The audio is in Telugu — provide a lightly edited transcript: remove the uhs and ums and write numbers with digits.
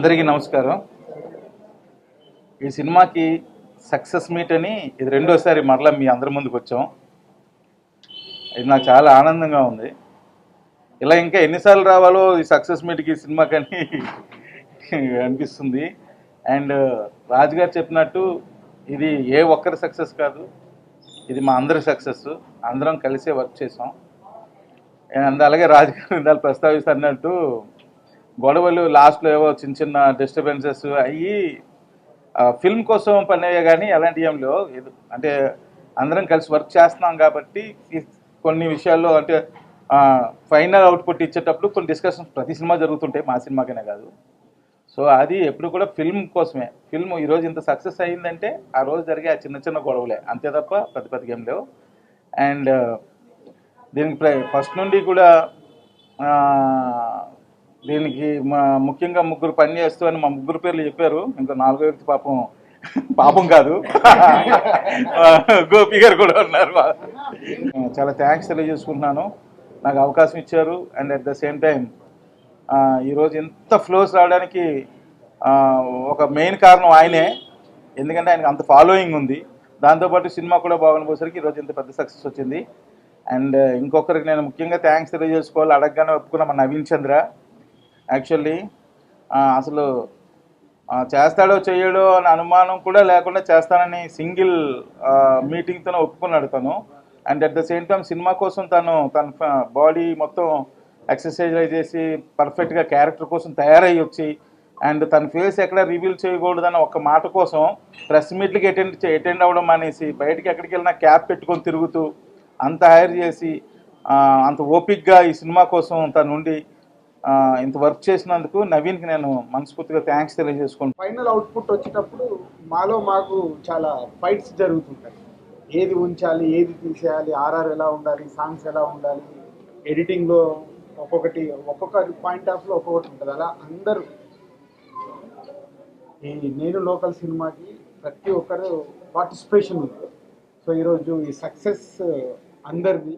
అందరికీ నమస్కారం. ఈ సినిమాకి సక్సెస్ మీట్ అని ఇది రెండోసారి మరలా మీ అందరి ముందుకు వచ్చాం. ఇది నాకు చాలా ఆనందంగా ఉంది. ఇలా ఇంకా ఎన్నిసార్లు రావాలో ఈ సక్సెస్ మీట్కి సినిమాకని అనిపిస్తుంది. అండ్ రాజు గారు చెప్పినట్టు ఇది ఏ ఒక్కరి సక్సెస్ కాదు, ఇది మా అందరి సక్సెస్. అందరం కలిసే వర్క్ చేసాం. అండ్ అలాగే రాజు గారు ఇందాక ప్రస్తావిస్తున్నట్టు గొడవలు లాస్ట్లో ఏవో చిన్న చిన్న డిస్టర్బెన్సెస్ అయ్యి ఫిల్మ్ కోసం పని అయ్యే, కానీ అలాంటి ఏం లేవు. అంటే అందరం కలిసి వర్క్ చేస్తున్నాం కాబట్టి కొన్ని విషయాల్లో అంటే ఫైనల్ అవుట్పుట్ ఇచ్చేటప్పుడు కొన్ని డిస్కషన్స్ ప్రతి సినిమా జరుగుతుంటాయి, మా సినిమాకనే కాదు. సో అది ఎప్పుడు కూడా ఫిల్మ్ కోసమే. ఫిల్మ్ ఈరోజు ఇంత సక్సెస్ అయ్యిందంటే ఆ రోజు జరిగే ఆ చిన్న చిన్న గొడవలే, అంతే తప్ప పెద్ద పెద్ద ఏం లేవు. అండ్ దీనికి ఫస్ట్ నుండి కూడా దీనికి మా ముఖ్యంగా ముగ్గురు పని చేస్తూ అని మా ముగ్గురు పేర్లు చెప్పారు. ఇంకా నాలుగో వ్యక్తి పాపం కాదు గోపి గారు కూడా ఉన్నారు. చాలా థ్యాంక్స్ తెలియజేసుకుంటున్నాను, నాకు అవకాశం ఇచ్చారు. And at the same time ఈరోజు ఎంత ఫ్లోస్ రావడానికి ఒక మెయిన్ కారణం ఆయనే. ఎందుకంటే ఆయనకు అంత ఫాలోయింగ్ ఉంది. దాంతోపాటు సినిమా కూడా బాగుండిపోసరికి ఈరోజు ఇంత పెద్ద సక్సెస్ వచ్చింది. అండ్ ఇంకొకరికి నేను ముఖ్యంగా థ్యాంక్స్ తెలియజేసుకోవాలి. అడగగానే ఒప్పుకున్న మన నవీన్ చంద్ర. యాక్చువల్లీ అసలు చేస్తాడో చేయడో అని అనుమానం కూడా లేకుండా చేస్తానని సింగిల్ మీటింగ్తోనే ఒప్పుకున్నాడు తను. And at the same time cinema కోసం తన బాడీ మొత్తం ఎక్సర్సైజ్ చేసి పర్ఫెక్ట్గా క్యారెక్టర్ కోసం తయారయ్యి వచ్చి, అండ్ తన ఫేస్ ఎక్కడ రివీల్ చేయకూడదన్న ఒక మాట కోసం ప్రెస్ మీట్లకి అటెండ్ అవ్వడం అనేసి బయటికి ఎక్కడికి వెళ్ళినా క్యాప్ పెట్టుకొని తిరుగుతూ అంత హైర్ చేసి అంత ఓపిక్గా ఈ సినిమా కోసం తన నుండి ఇంత వర్క్ చేసినందుకు నవీన్కి నేను మనస్ఫూర్తిగా థ్యాంక్స్ తెలియజేసుకుంటాను. ఫైనల్ అవుట్పుట్ వచ్చేటప్పుడు మాకు చాలా ఫైట్స్ జరుగుతుంటాయి. ఏది ఉంచాలి, ఏది తీసేయాలి, ఆర్ఆర్ ఎలా ఉండాలి, సాంగ్స్ ఎలా ఉండాలి, ఎడిటింగ్లో ఒక్కొక్క పాయింట్ ఆఫ్లో ఒక్కొక్కటి ఉంటుంది. అలా అందరూ ఈ నేను లోకల్ సినిమాకి ప్రతి ఒక్కరు పార్టిసిపేషన్ ఉంది. సో ఈరోజు ఈ సక్సెస్ అందరిది.